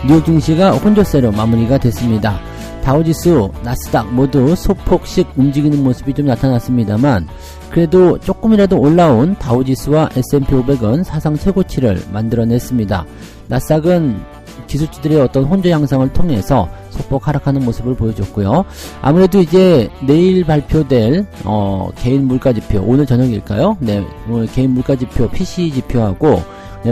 뉴욕 증시가 혼조세로 마무리가 됐습니다. 다우지수, 나스닥 모두 소폭씩 움직이는 모습이 좀 나타났습니다만 그래도 조금이라도 올라온 다우지수와 S&P 500은 사상 최고치를 만들어냈습니다. 나스닥은 기술주들의 어떤 혼조 양상을 통해서 소폭 하락하는 모습을 보여줬고요. 아무래도 이제 내일 발표될 개인 물가지표, 오늘 저녁일까요? 네, 오늘 개인 물가지표, PCE 지표하고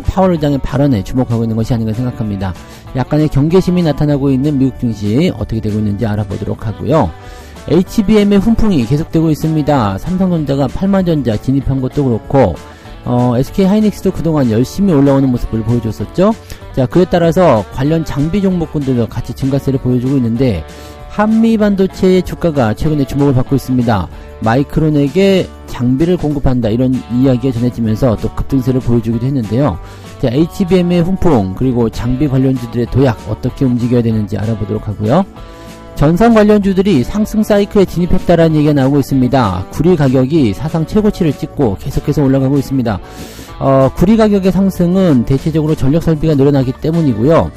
파월 의장의 발언에 주목하고 있는 것이 아닌가 생각합니다. 약간의 경계심이 나타나고 있는 미국 증시 어떻게 되고 있는지 알아보도록 하고요. HBM의 훈풍이 계속되고 있습니다. 삼성전자가 8만전자 진입한 것도 그렇고 SK하이닉스도 그동안 열심히 올라오는 모습을 보여줬었죠. 자, 그에 따라서 관련 장비 종목군들도 같이 증가세를 보여주고 있는데 한미반도체의 주가가 최근에 주목을 받고 있습니다. 마이크론에게 장비를 공급한다 이런 이야기가 전해지면서 또 급등세를 보여주기도 했는데요. 자, HBM의 훈풍 그리고 장비 관련주들의 도약 어떻게 움직여야 되는지 알아보도록 하고요. 전선 관련주들이 상승 사이클에 진입했다라는 얘기가 나오고 있습니다. 구리 가격이 사상 최고치를 찍고 계속해서 올라가고 있습니다. 구리 가격의 상승은 대체적으로 전력 설비가 늘어나기 때문이고요.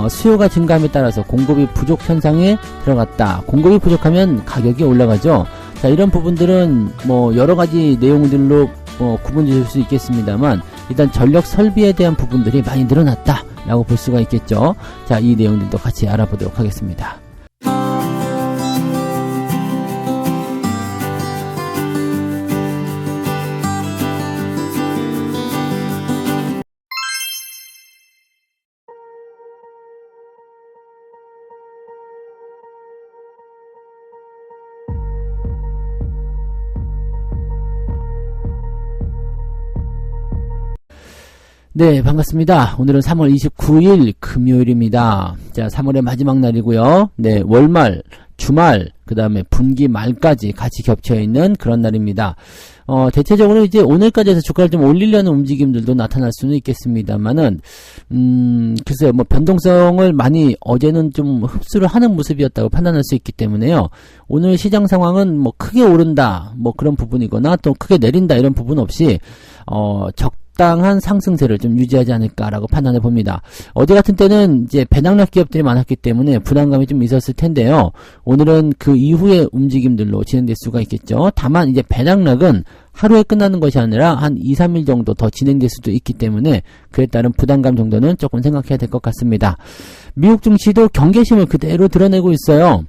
수요가 증가함에 따라서 공급이 부족 현상에 들어갔다. 공급이 부족하면 가격이 올라가죠. 자, 이런 부분들은 뭐 여러가지 내용들로 구분될 수 있겠습니다만 일단 전력 설비에 대한 부분들이 많이 늘어났다 라고 볼 수가 있겠죠. 자, 이 내용들도 같이 알아보도록 하겠습니다. 네, 반갑습니다. 오늘은 3월 29일 금요일입니다. 자, 3월의 마지막 날이고요. 네, 월말, 주말, 그 다음에 분기 말까지 같이 겹쳐있는 그런 날입니다. 대체적으로 이제 오늘까지 해서 주가를 좀 올리려는 움직임들도 나타날 수는 있겠습니다만은, 글쎄요, 뭐 변동성을 많이 어제는 좀 흡수를 하는 모습이었다고 판단할 수 있기 때문에요. 오늘 시장 상황은 뭐 크게 오른다, 뭐 그런 부분이거나 또 크게 내린다 이런 부분 없이, 적당한 상승세를 좀 유지하지 않을까라고 판단해 봅니다. 어제 같은 때는 이제 배낭락 기업들이 많았기 때문에 부담감이 좀 있었을 텐데요. 오늘은 그 이후의 움직임들로 진행될 수가 있겠죠. 다만 이제 배낭락은 하루에 끝나는 것이 아니라 한 2, 3일 정도 더 진행될 수도 있기 때문에 그에 따른 부담감 정도는 조금 생각해야 될 것 같습니다. 미국 증시도 경계심을 그대로 드러내고 있어요.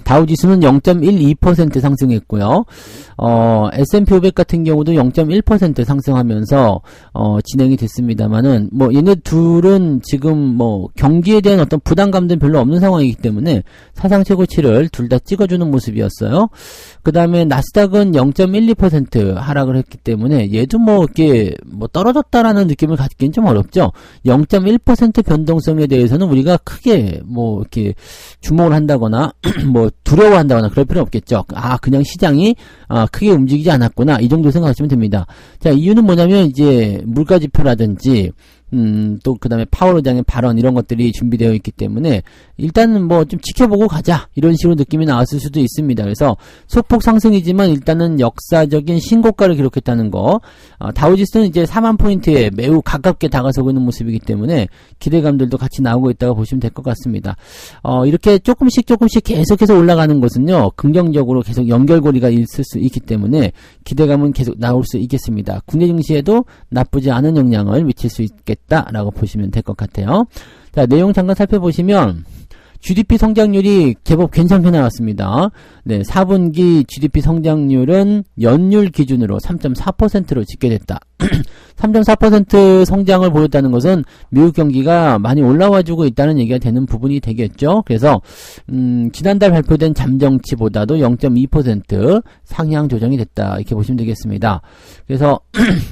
다우지수는 0.12% 상승했고요. S&P 500 같은 경우도 0.1% 상승하면서 진행이 됐습니다만은 뭐 얘네 둘은 지금 뭐 경기에 대한 어떤 부담감들은 별로 없는 상황이기 때문에 사상 최고치를 둘 다 찍어주는 모습이었어요. 그 다음에 나스닥은 0.12% 하락을 했기 때문에 얘도 뭐 이렇게 뭐 떨어졌다라는 느낌을 갖기는 좀 어렵죠. 0.1% 변동성에 대해서는 우리가 크게 뭐 이렇게 주목을 한다거나 뭐 두려워한다거나 그럴 필요는 없겠죠. 그냥 시장이 크게 움직이지 않았구나 이 정도 생각하시면 됩니다. 자, 이유는 뭐냐면 이제 물가지표라든지 또 그 다음에 파월 의장의 발언 이런 것들이 준비되어 있기 때문에 일단은 뭐 좀 지켜보고 가자 이런 식으로 느낌이 나왔을 수도 있습니다. 그래서 소폭 상승이지만 일단은 역사적인 신고가를 기록했다는 거. 다우지수는 이제 4만 포인트에 매우 가깝게 다가서고 있는 모습이기 때문에 기대감들도 같이 나오고 있다고 보시면 될 것 같습니다. 이렇게 조금씩 계속해서 올라가는 것은요 긍정적으로 계속 연결고리가 있을 수 있기 때문에 기대감은 계속 나올 수 있겠습니다. 국내 증시에도 나쁘지 않은 영향을 미칠 수 있겠다라고 보시면 될 것 같아요. 자, 내용 잠깐 살펴보시면 GDP 성장률이 제법 괜찮게 나왔습니다. 네, 4분기 GDP 성장률은 연율 기준으로 3.4%로 집계됐다. 3.4% 성장을 보였다는 것은 미국 경기가 많이 올라와주고 있다는 얘기가 되는 부분이 되겠죠. 그래서 지난달 발표된 잠정치보다도 0.2% 상향 조정이 됐다 이렇게 보시면 되겠습니다. 그래서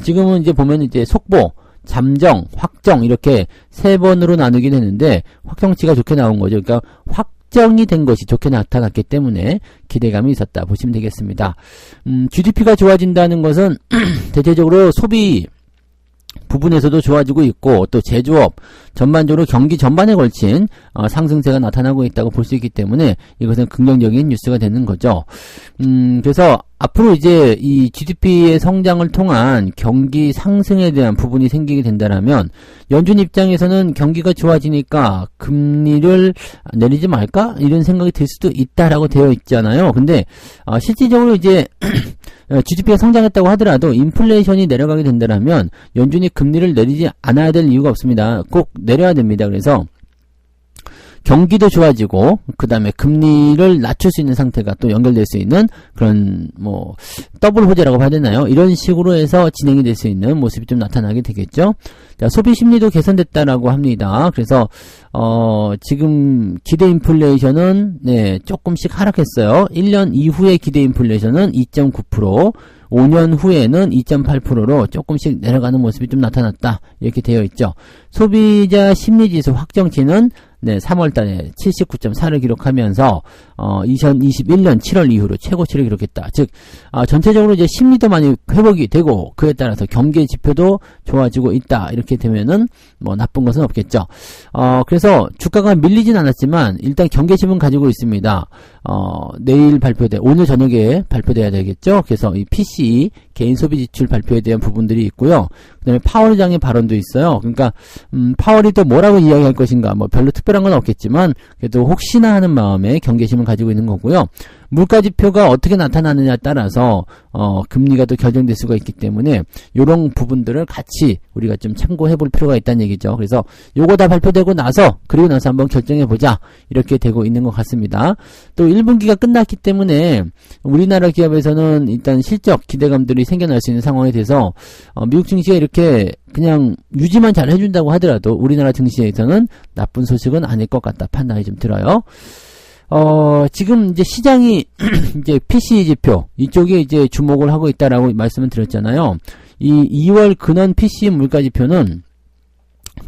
지금은 이제 보면 이제 속보 잠정, 확정 이렇게 세 번으로 나누게 되는데 확정치가 좋게 나온 거죠. 그러니까 확정이 된 것이 좋게 나타났기 때문에 기대감이 있었다 보시면 되겠습니다. GDP가 좋아진다는 것은 대체적으로 소비 부분에서도 좋아지고 있고 또 제조업 전반적으로 경기 전반에 걸친 상승세가 나타나고 있다고 볼 수 있기 때문에 이것은 긍정적인 뉴스가 되는 거죠. 그래서 앞으로 이제 이 GDP의 성장을 통한 경기 상승에 대한 부분이 생기게 된다라면 연준 입장에서는 경기가 좋아지니까 금리를 내리지 말까? 이런 생각이 들 수도 있다라고 되어 있잖아요. 근데 실질적으로 이제 GDP가 성장했다고 하더라도 인플레이션이 내려가게 된다라면 연준이 금리를 내리지 않아야 될 이유가 없습니다. 꼭 내려야 됩니다. 그래서 경기도 좋아지고 그 다음에 금리를 낮출 수 있는 상태가 또 연결될 수 있는 그런 뭐 더블 호재라고 봐야 되나요? 이런 식으로 해서 진행이 될 수 있는 모습이 좀 나타나게 되겠죠. 자, 소비 심리도 개선됐다라고 합니다. 그래서 지금 기대 인플레이션은 조금씩 하락했어요. 1년 이후의 기대 인플레이션은 2.9%, 5년 후에는 2.8%로 조금씩 내려가는 모습이 좀 나타났다. 이렇게 되어 있죠. 소비자 심리지수 확정치는 3월달에 79.4를 기록하면서 2021년 7월 이후로 최고치를 기록했다. 즉 전체적으로 이제 심리도 많이 회복이 되고 그에 따라서 경기 지표도 좋아지고 있다. 이렇게 되면은 뭐 나쁜 것은 없겠죠. 그래서 주가가 밀리진 않았지만 일단 경계심은 가지고 있습니다. 내일 오늘 저녁에 발표돼야 되겠죠. 그래서 이 PCE 개인 소비 지출 발표에 대한 부분들이 있고요. 그다음에 파월 의장의 발언도 있어요. 그러니까 파월이 또 뭐라고 이야기할 것인가 뭐 별로 특별한 건 없겠지만 그래도 혹시나 하는 마음에 경계심을 가지고 있는 거고요. 물가지표가 어떻게 나타나느냐에 따라서 금리가 또 결정될 수가 있기 때문에 이런 부분들을 같이 우리가 좀 참고해 볼 필요가 있다는 얘기죠. 그래서 요거 다 발표되고 나서 그리고 나서 한번 결정해 보자 이렇게 되고 있는 것 같습니다. 또 1분기가 끝났기 때문에 우리나라 기업에서는 일단 실적 기대감들이 생겨날 수 있는 상황에 대해서 미국 증시가 이렇게 그냥 유지만 잘 해준다고 하더라도 우리나라 증시에서는 나쁜 소식은 아닐 것 같다 판단이 좀 들어요. 지금 이제 시장이 이제 PCE 지표 이쪽에 이제 주목을 하고 있다라고 말씀을 드렸잖아요. 이 2월 근원 PCE 물가 지표는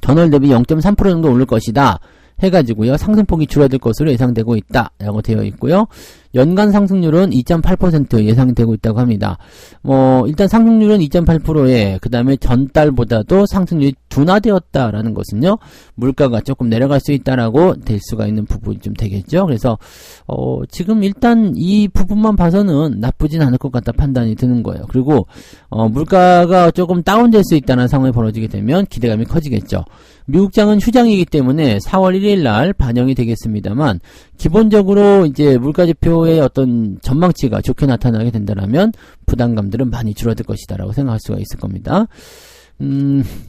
전월 대비 0.3% 정도 오를 것이다 해가지고요. 상승폭이 줄어들 것으로 예상되고 있다 라고 되어 있고요. 연간 상승률은 2.8% 예상되고 있다고 합니다. 일단 상승률은 2.8%에 그 다음에 전달보다도 상승률이 둔화되었다라는 것은요. 물가가 조금 내려갈 수 있다라고 될 수가 있는 부분이 좀 되겠죠. 그래서 지금 일단 이 부분만 봐서는 나쁘진 않을 것 같다 판단이 드는 거예요. 그리고 물가가 조금 다운될 수 있다는 상황이 벌어지게 되면 기대감이 커지겠죠. 미국장은 휴장이기 때문에 4월 1일 날 반영이 되겠습니다만 기본적으로 이제 물가지표의 어떤 전망치가 좋게 나타나게 된다면 부담감들은 많이 줄어들 것이다라고 생각할 수가 있을 겁니다.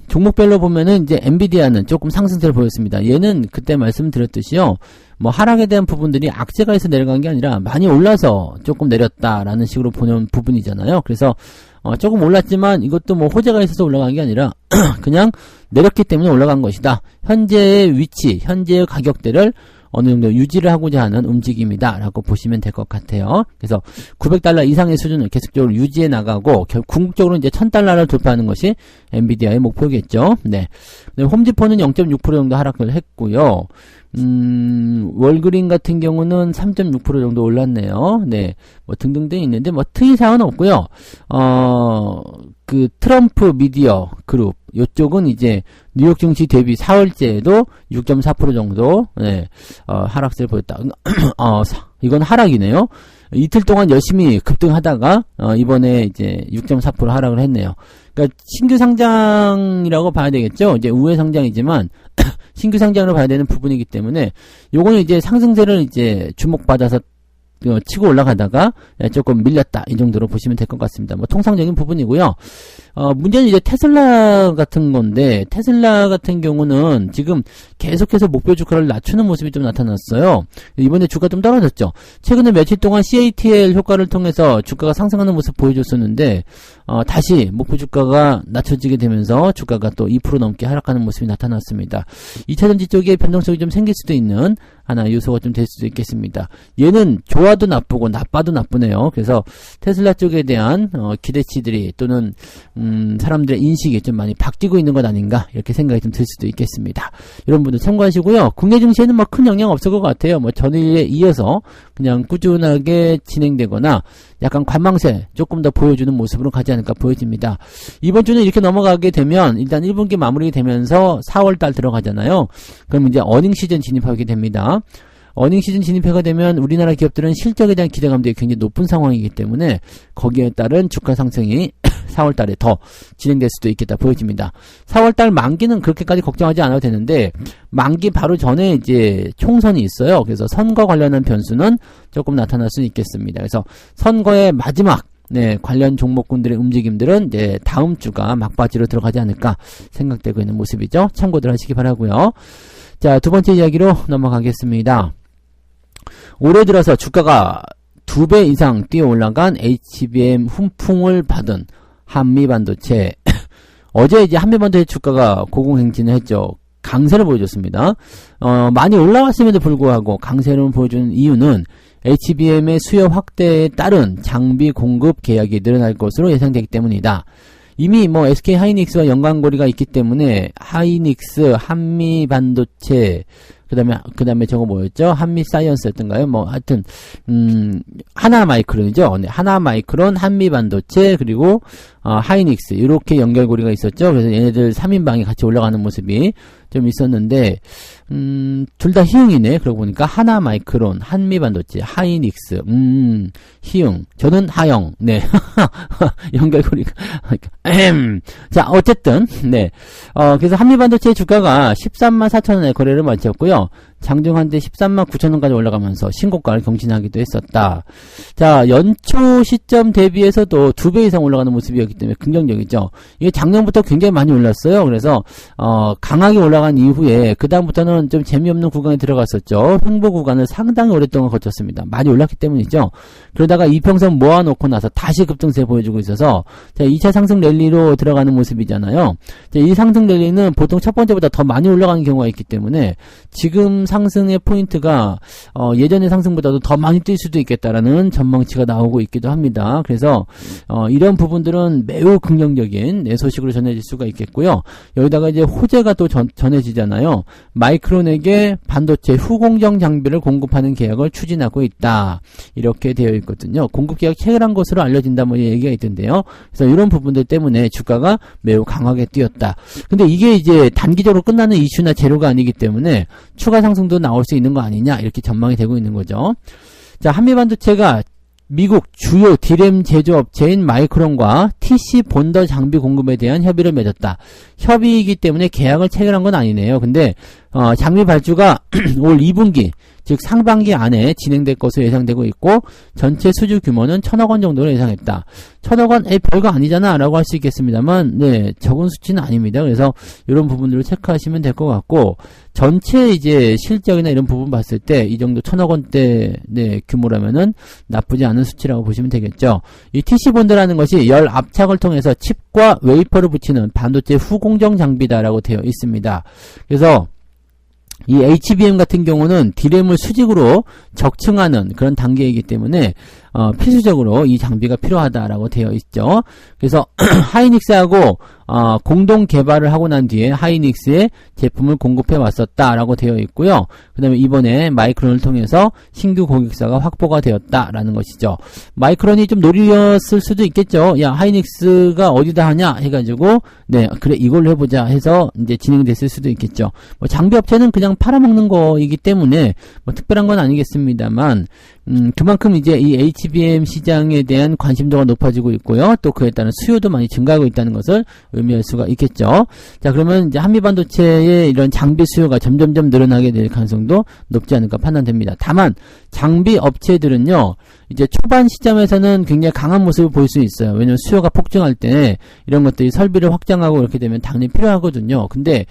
종목별로 보면은 이제 엔비디아는 조금 상승세를 보였습니다. 얘는 그때 말씀드렸듯이요. 뭐 하락에 대한 부분들이 악재가 있어 내려간 게 아니라 많이 올라서 조금 내렸다라는 식으로 보는 부분이잖아요. 그래서 조금 올랐지만 이것도 뭐 호재가 있어서 올라간 게 아니라 그냥 내렸기 때문에 올라간 것이다. 현재의 위치, 현재의 가격대를 어느 정도 유지를 하고자 하는 움직임이다 라고 보시면 될 것 같아요. 그래서 900달러 이상의 수준을 계속적으로 유지해 나가고 궁극적으로 이제 1000달러를 돌파하는 것이 엔비디아의 목표겠죠. 네. 홈디포는 0.6% 정도 하락을 했고요. 월그린 같은 경우는 3.6% 정도 올랐네요. 네. 뭐 등등등 있는데 뭐 특이사항은 없고요. 그 트럼프 미디어 그룹 요쪽은 이제 뉴욕 증시 대비 4월째에도 6.4% 정도 하락세를 보였다. 이건 하락이네요. 이틀 동안 열심히 급등하다가 이번에 이제 6.4% 하락을 했네요. 그러니까 신규 상장이라고 봐야 되겠죠. 이제 우회 상장이지만 신규 상장으로 봐야 되는 부분이기 때문에 요거는 이제 상승세를 이제 주목받아서 치고 올라가다가 조금 밀렸다 이 정도로 보시면 될 것 같습니다. 뭐 통상적인 부분이고요. 문제는 이제 테슬라 같은 건데 테슬라 같은 경우는 지금 계속해서 목표 주가를 낮추는 모습이 좀 나타났어요. 이번에 주가 좀 떨어졌죠. 최근에 며칠 동안 CATL 효과를 통해서 주가가 상승하는 모습 보여줬었는데 다시 목표 주가가 낮춰지게 되면서 주가가 또 2% 넘게 하락하는 모습이 나타났습니다. 2차전지 쪽에 변동성이 좀 생길 수도 있는 하나 요소가 좀 될 수도 있겠습니다. 얘는 좋아도 나쁘고 나빠도 나쁘네요. 그래서 테슬라 쪽에 대한 기대치들이 또는 사람들의 인식이 좀 많이 바뀌고 있는 것 아닌가 이렇게 생각이 좀 들 수도 있겠습니다. 이런 분들 참고하시고요. 국내 증시에는 뭐 큰 영향 없을 것 같아요. 뭐 전일에 이어서 그냥 꾸준하게 진행되거나 약간 관망세 조금 더 보여주는 모습으로 가지 않을까 보여집니다. 이번 주는 이렇게 넘어가게 되면 일단 1분기 마무리 되면서 4월달 들어가잖아요. 그럼 이제 어닝 시즌 진입하게 됩니다. 어닝 시즌 진입해가 되면 우리나라 기업들은 실적에 대한 기대감들이 굉장히 높은 상황이기 때문에 거기에 따른 주가 상승이 4월달에 더 진행될 수도 있겠다 보여집니다. 4월달 만기는 그렇게까지 걱정하지 않아도 되는데 만기 바로 전에 이제 총선이 있어요. 그래서 선거 관련한 변수는 조금 나타날 수 있겠습니다. 그래서 선거의 마지막 관련 종목군들의 움직임들은 이제 다음 주가 막바지로 들어가지 않을까 생각되고 있는 모습이죠. 참고들 하시기 바라고요. 자, 두 번째 이야기로 넘어가겠습니다. 올해 들어서 주가가 2배 이상 뛰어 올라간 HBM 훈풍을 받은 한미반도체. 어제 이제 한미반도체 주가가 고공행진을 했죠. 강세를 보여줬습니다. 많이 올라왔음에도 불구하고 강세를 보여주는 이유는 HBM의 수요 확대에 따른 장비 공급 계약이 늘어날 것으로 예상되기 때문이다. 이미 뭐 SK 하이닉스와 연관고리가 있기 때문에 하이닉스, 한미반도체, 그다음에 저거 뭐였죠? 한미사이언스였던가요? 뭐 하여튼 하나마이크론이죠. 네, 하나마이크론, 한미반도체 그리고 하이닉스 이렇게 연결고리가 있었죠. 그래서 얘네들 3인방이 같이 올라가는 모습이 좀 있었는데 둘 다 희응이네. 그러고 보니까 하나마이크론, 한미반도체, 하이닉스, 희응. 저는 하영. 네. 연결고리가. 자, 어쨌든 네. 그래서 한미반도체 주가가 13만 4천원에 거래를 마쳤고요. 장중 한때 13만 9천원까지 올라가면서 신고가를 경신하기도 했었다. 자, 연초 시점 대비해서도 2배 이상 올라가는 모습이었기 때문에 긍정적이죠. 이게 작년부터 굉장히 많이 올랐어요. 그래서 강하게 올라간 이후에 그 다음부터는 좀 재미없는 구간에 들어갔었죠. 횡보 구간을 상당히 오랫동안 거쳤습니다. 많이 올랐기 때문이죠. 그러다가 이평선 모아놓고 나서 다시 급등세 보여주고 있어서 자, 2차 상승 랠리로 들어가는 모습이잖아요. 자, 이 상승 랠리는 보통 첫 번째보다 더 많이 올라가는 경우가 있기 때문에 지금 상승의 포인트가 예전의 상승보다도 더 많이 뛸 수도 있겠다라는 전망치가 나오고 있기도 합니다. 그래서 이런 부분들은 매우 긍정적인 소식으로 전해질 수가 있겠고요. 여기다가 이제 호재가 또 전해지잖아요. 마이크론에게 반도체 후공정 장비를 공급하는 계약을 추진하고 있다. 이렇게 되어 있거든요. 공급 계약 체결한 것으로 알려진다 뭐 얘기가 있던데요. 그래서 이런 부분들 때문에 주가가 매우 강하게 뛰었다. 근데 이게 이제 단기적으로 끝나는 이슈나 재료가 아니기 때문에 추가 상승도 나올 수 있는 거 아니냐 이렇게 전망이 되고 있는 거죠. 자, 한미반도체가 미국 주요 디램 제조업체인 마이크론과 TC 본더 장비 공급에 대한 협의를 맺었다. 협의이기 때문에 계약을 체결한 건 아니네요. 근데 장비 발주가 올 2분기 즉 상반기 안에 진행될 것으로 예상되고 있고 전체 수주 규모는 1,000억 원 정도로 예상했다. 1,000억 원 별거 아니잖아 라고 할 수 있겠습니다만 네, 적은 수치는 아닙니다. 그래서 이런 부분들을 체크하시면 될 것 같고 전체 이제 실적이나 이런 부분 봤을 때 이 정도 1,000억 원대 네, 규모라면은 나쁘지 않은 수치라고 보시면 되겠죠. 이 TC본드라는 것이 열 압착을 통해서 칩과 웨이퍼를 붙이는 반도체 후공정 장비다라고 되어 있습니다. 그래서 이 HBM 같은 경우는 디램을 수직으로 적층하는 그런 단계이기 때문에 필수적으로 이 장비가 필요하다라고 되어 있죠. 그래서 하이닉스하고 공동 개발을 하고 난 뒤에 하이닉스의 제품을 공급해 왔었다라고 되어 있고요. 그 다음에 이번에 마이크론을 통해서 신규 고객사가 확보가 되었다라는 것이죠. 마이크론이 좀 노렸을 수도 있겠죠. 야, 하이닉스가 어디다 하냐 해가지고 네, 그래 이걸로 해보자 해서 이제 진행됐을 수도 있겠죠. 뭐 장비 업체는 그냥 팔아먹는 거이기 때문에 뭐 특별한 건 아니겠습니다만 그만큼 이제 이 HBM 시장에 대한 관심도가 높아지고 있고요. 또 그에 따른 수요도 많이 증가하고 있다는 것을 의미할 수가 있겠죠. 자, 그러면 이제 한미반도체의 이런 장비 수요가 점점점 늘어나게 될 가능성도 높지 않을까 판단됩니다. 다만 장비 업체들은요. 이제 초반 시점에서는 굉장히 강한 모습을 보일 수 있어요. 왜냐면 수요가 폭증할 때 이런 것들이 설비를 확장하고 이렇게 되면 당연히 필요하거든요. 근데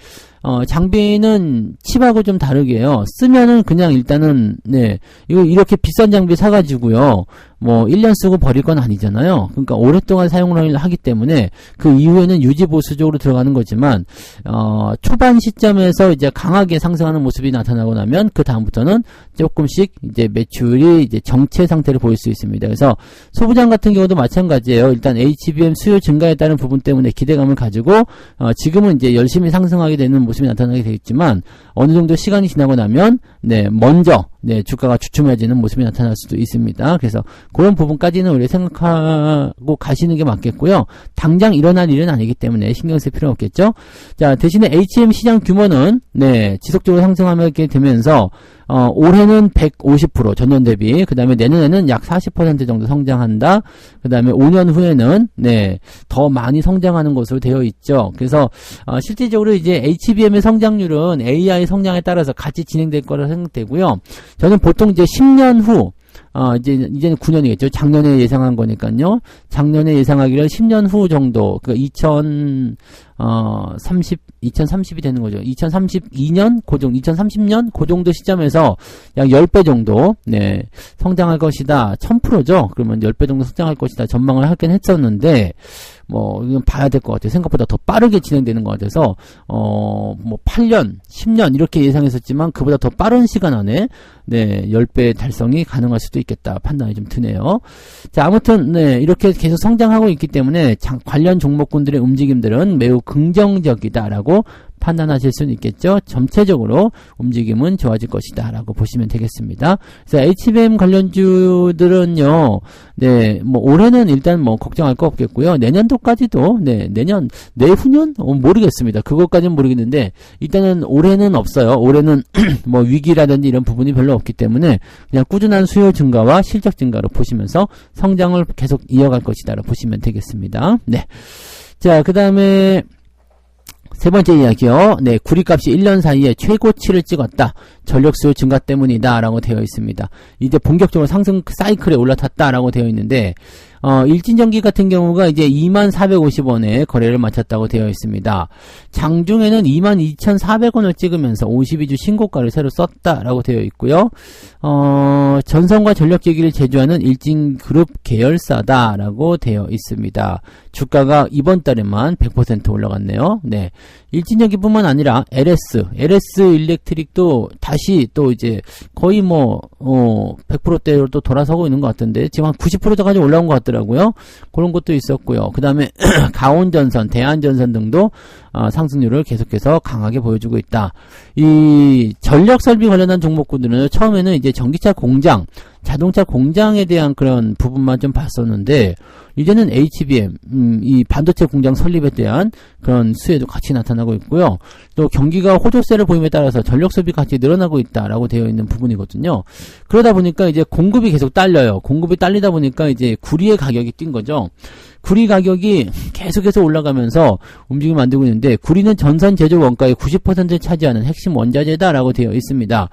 장비는 칩하고 좀 다르게요. 쓰면은 그냥 일단은 네 이거 이렇게 비싼 장비 사가지고요. 뭐 1년 쓰고 버릴 건 아니잖아요. 그러니까 오랫동안 사용을 하기 때문에 그 이후에는 유지 보수적으로 들어가는 거지만 초반 시점에서 이제 강하게 상승하는 모습이 나타나고 나면 그 다음부터는 조금씩 이제 매출이 이제 정체 상태를 보일 수 있습니다. 그래서 소부장 같은 경우도 마찬가지예요. 일단 HBM 수요 증가에 따른 부분 때문에 기대감을 가지고 지금은 이제 열심히 상승하게 되는 모습이 나타나게 되겠지만 어느 정도 시간이 지나고 나면 먼저 주가가 주춤해지는 모습이 나타날 수도 있습니다. 그래서 그런 부분까지는 우리 생각하고 가시는 게 맞겠고요. 당장 일어날 일은 아니기 때문에 신경 쓸 필요는 없겠죠. 자, 대신에 HBM 시장 규모는 지속적으로 상승하게 되면서 올해는 150% 전년 대비, 그 다음에 내년에는 약 40% 정도 성장한다. 그 다음에 5년 후에는 더 많이 성장하는 것으로 되어 있죠. 그래서 실질적으로 이제 HBM의 성장률은 AI 성장에 따라서 같이 진행될 거라 생각되고요. 저는 보통 이제 10년 후 이제는 9년이겠죠. 작년에 예상한 거니까요. 작년에 예상하기를 10년 후 정도, 그 2030이 되는 거죠. 2032년, 2030년, 그 정도 시점에서 약 10배 정도, 성장할 것이다. 1000%죠. 그러면 10배 정도 성장할 것이다. 전망을 하긴 했었는데, 이건 봐야 될 것 같아요. 생각보다 더 빠르게 진행되는 것 같아서, 8년, 10년 이렇게 예상했었지만, 그보다 더 빠른 시간 안에, 10배 달성이 가능할 수도 있겠다. 판단이 좀 드네요. 자, 아무튼, 이렇게 계속 성장하고 있기 때문에, 관련 종목군들의 움직임들은 매우 긍정적이다라고 판단하실 수는 있겠죠. 전체적으로 움직임은 좋아질 것이다 라고 보시면 되겠습니다. 그래서 HBM 관련주들은요, 올해는 일단 걱정할 거 없겠고요. 내년도까지도, 내후년? 모르겠습니다. 그것까지는 모르겠는데, 일단은 올해는 없어요. 올해는 위기라든지 이런 부분이 별로 없기 때문에, 그냥 꾸준한 수요 증가와 실적 증가로 보시면서 성장을 계속 이어갈 것이다 라고 보시면 되겠습니다. 자, 그 다음에, 세 번째 이야기요. 구리값이 1년 사이에 최고치를 찍었다. 전력수요 증가 때문이다. 라고 되어 있습니다. 이제 본격적으로 상승 사이클에 올라탔다. 라고 되어 있는데, 일진전기 같은 경우가 이제 2450원에 거래를 마쳤다고 되어 있습니다. 장중에는 22,400원을 찍으면서 52주 신고가를 새로 썼다라고 되어 있고요. 전선과 전력기기를 제조하는 일진그룹 계열사다라고 되어 있습니다. 주가가 이번 달에만 100% 올라갔네요. 일진전기뿐만 아니라 LS 일렉트릭도 다시 또 이제 거의 100%대로 또 돌아서고 있는 것 같은데 지금 한 90%까지 올라온 것 같더라고요. 그런 것도 있었고요. 그 다음에 가온전선, 대한전선 등도 상승률을 계속해서 강하게 보여주고 있다. 이 전력설비 관련한 종목군들은 처음에는 이제 전기차 공장, 자동차 공장에 대한 그런 부분만 좀 봤었는데 이제는 HBM, 이 반도체 공장 설립에 대한 그런 수혜도 같이 나타나고 있고요. 또 경기가 호조세를 보임에 따라서 전력 소비 같이 늘어나고 있다라고 되어 있는 부분이거든요. 그러다 보니까 이제 공급이 계속 딸려요. 공급이 딸리다 보니까 이제 구리의 가격이 뛴 거죠. 구리 가격이 계속해서 올라가면서 움직임을 만들고 있는데 구리는 전선 제조 원가의 90%를 차지하는 핵심 원자재다라고 되어 있습니다.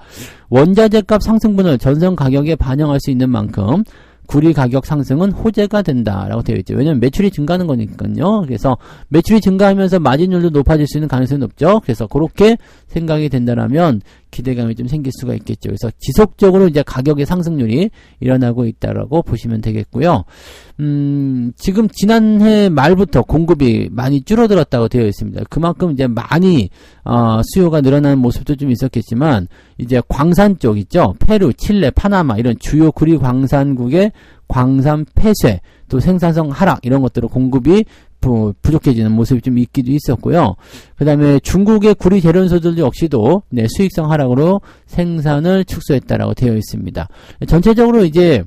원자재값 상승분을 전선 가격에 반영할 수 있는 만큼 구리 가격 상승은 호재가 된다라고 되어 있죠. 왜냐면 매출이 증가하는 거니까요. 그래서 매출이 증가하면서 마진율도 높아질 수 있는 가능성이 높죠. 그래서 그렇게 생각이 된다라면 기대감이 좀 생길 수가 있겠죠. 그래서 지속적으로 이제 가격의 상승률이 일어나고 있다라고 보시면 되겠고요. 지금 지난해 말부터 공급이 많이 줄어들었다고 되어 있습니다. 그만큼 이제 많이 수요가 늘어나는 모습도 좀 있었겠지만 이제 광산 쪽 있죠. 페루, 칠레, 파나마 이런 주요 구리 광산국의 광산 폐쇄, 또 생산성 하락 이런 것들로 공급이 부족해지는 모습이 좀 있기도 있었고요. 그 다음에 중국의 구리 재련소들 역시도 수익성 하락으로 생산을 축소했다라고 되어 있습니다. 전체적으로 이제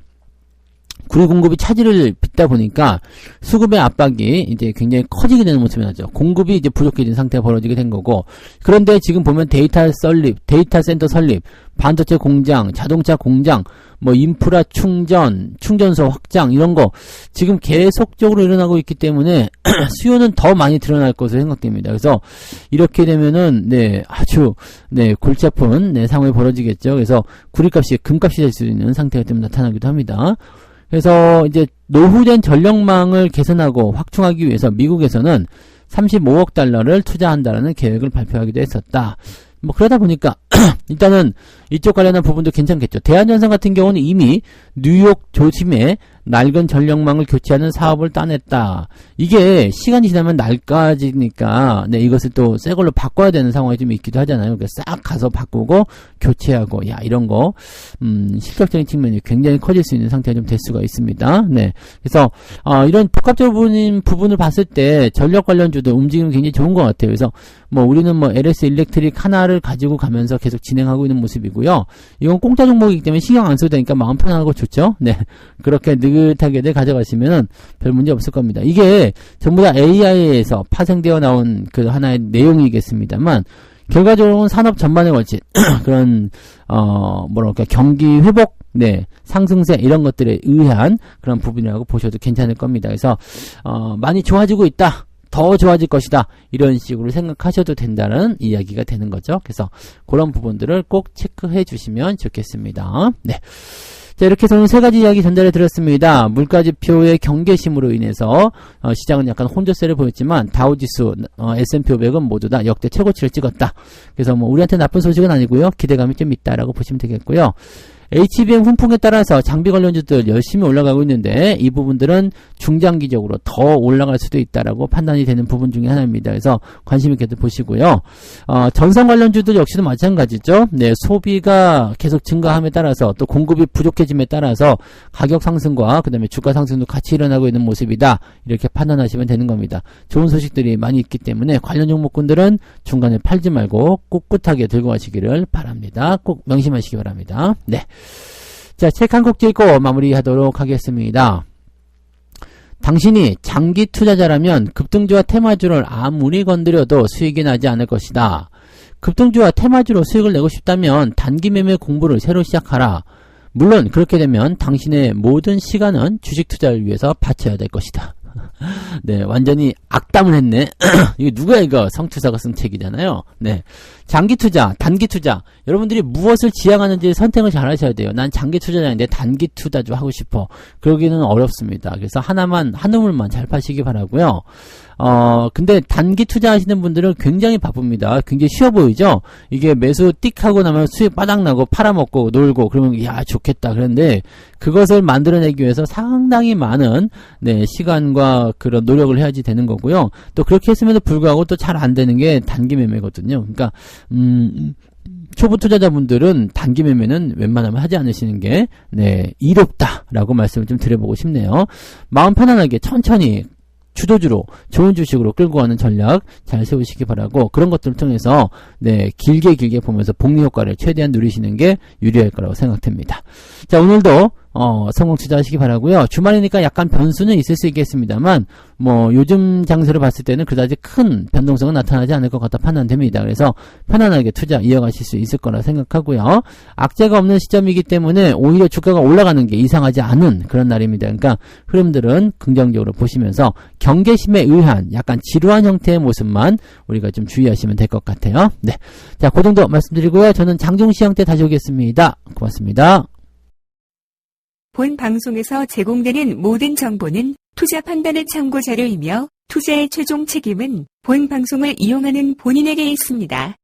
구리 공급이 차질을 빚다 보니까 수급의 압박이 이제 굉장히 커지게 되는 모습이 나죠. 공급이 이제 부족해진 상태가 벌어지게 된 거고. 그런데 지금 보면 데이터 센터 설립, 반도체 공장, 자동차 공장, 인프라 충전소 확장 이런 거 지금 계속적으로 일어나고 있기 때문에 수요는 더 많이 드러날 것으로 생각됩니다. 그래서 이렇게 되면은 아주 골치 아픈 상황이 벌어지겠죠. 그래서 구리값이 금값이 될 수 있는 상태가 좀 나타나기도 합니다. 그래서 이제 노후된 전력망을 개선하고 확충하기 위해서 미국에서는 35억 달러를 투자한다라는 계획을 발표하기도 했었다. 뭐 그러다 보니까 일단은 이쪽 관련한 부분도 괜찮겠죠. 대한전선 같은 경우는 이미 뉴욕 도심에 낡은 전력망을 교체하는 사업을 따냈다. 이게 시간이 지나면 낡아지니까 네, 이것을 또 새 걸로 바꿔야 되는 상황이 좀 있기도 하잖아요. 그러니까 싹 가서 바꾸고 교체하고 야 이런 거 실격적인 측면이 굉장히 커질 수 있는 상태가 좀 될 수가 있습니다. 네, 그래서 이런 복합적인 부분을 봤을 때 전력 관련주도 움직임이 굉장히 좋은 것 같아요. 그래서 뭐 우리는 뭐 LS 일렉트릭 하나를 가지고 가면서 계속 진행하고 있는 모습이고요. 이건 공짜 종목이기 때문에 신경 안 써도 되니까 마음 편안하고 좋죠. 네, 그렇게 느긋하게들 가져가시면은 별 문제 없을 겁니다. 이게 전부 다 AI에서 파생되어 나온 그 하나의 내용이겠습니다만 결과적으로는 산업 전반에 걸친 그런 뭐랄까 경기 회복, 네, 상승세 이런 것들에 의한 그런 부분이라고 보셔도 괜찮을 겁니다. 그래서 많이 좋아지고 있다. 더 좋아질 것이다. 이런 식으로 생각하셔도 된다는 이야기가 되는 거죠. 그래서 그런 부분들을 꼭 체크해 주시면 좋겠습니다. 네. 자, 이렇게 해서 오늘 세 가지 이야기 전달해 드렸습니다. 물가지표의 경계심으로 인해서 시장은 약간 혼조세를 보였지만 다우지수, S&P 500은 모두 다 역대 최고치를 찍었다. 그래서 뭐 우리한테 나쁜 소식은 아니고요. 기대감이 좀 있다라고 보시면 되겠고요. HBM 훈풍에 따라서 장비 관련주들 열심히 올라가고 있는데 이 부분들은 중장기적으로 더 올라갈 수도 있다라고 판단이 되는 부분 중에 하나입니다. 그래서 관심 있게 보시고요. 전선 관련주들 역시도 마찬가지죠. 네, 소비가 계속 증가함에 따라서 또 공급이 부족해짐에 따라서 가격 상승과 그다음에 주가 상승도 같이 일어나고 있는 모습이다. 이렇게 판단하시면 되는 겁니다. 좋은 소식들이 많이 있기 때문에 관련 종목군들은 중간에 팔지 말고 꿋꿋하게 들고 가시기를 바랍니다. 꼭 명심하시기 바랍니다. 네. 자, 책 한 곡 읽고 마무리하도록 하겠습니다. 당신이 장기 투자자라면 급등주와 테마주를 아무리 건드려도 수익이 나지 않을 것이다. 급등주와 테마주로 수익을 내고 싶다면 단기 매매 공부를 새로 시작하라. 물론 그렇게 되면 당신의 모든 시간은 주식 투자를 위해서 바쳐야 될 것이다. 네, 완전히 악담을 했네. 이거 누가 이거 성투사가 쓴 책이잖아요. 네, 장기 투자, 단기 투자. 여러분들이 무엇을 지향하는지 선택을 잘 하셔야 돼요. 난 장기 투자자인데 단기 투자도 하고 싶어. 그러기는 어렵습니다. 그래서 한 우물만 잘 파시기 바라고요. 근데 단기 투자하시는 분들은 굉장히 바쁩니다. 굉장히 쉬워 보이죠? 이게 매수 띡 하고 나면 수익 바닥나고 팔아먹고 놀고 그러면 야 좋겠다. 그런데 그것을 만들어내기 위해서 상당히 많은 네, 시간과 그런 노력을 해야지 되는 거고요. 또 그렇게 했음에도 불구하고 또 잘 안 되는 게 단기 매매거든요. 그러니까 초보 투자자분들은 단기 매매는 웬만하면 하지 않으시는 게 네, 이롭다라고 말씀을 좀 드려보고 싶네요. 마음 편안하게 천천히 주도주로 좋은 주식으로 끌고 가는 전략 잘 세우시기 바라고 그런 것들을 통해서 네, 길게 보면서 복리 효과를 최대한 누리시는 게 유리할 거라고 생각됩니다. 자, 오늘도 성공 투자하시기 바라고요. 주말이니까 약간 변수는 있을 수 있겠습니다만 뭐 요즘 장세를 봤을 때는 그다지 큰 변동성은 나타나지 않을 것 같다 판단됩니다. 그래서 편안하게 투자 이어가실 수 있을 거라 생각하고요. 악재가 없는 시점이기 때문에 오히려 주가가 올라가는 게 이상하지 않은 그런 날입니다. 그러니까 흐름들은 긍정적으로 보시면서 경계심에 의한 약간 지루한 형태의 모습만 우리가 좀 주의하시면 될 것 같아요. 네, 자, 그 정도 말씀드리고요. 저는 장종시황 때 다시 오겠습니다. 고맙습니다. 본 방송에서 제공되는 모든 정보는 투자 판단의 참고 자료이며 투자의 최종 책임은 본 방송을 이용하는 본인에게 있습니다.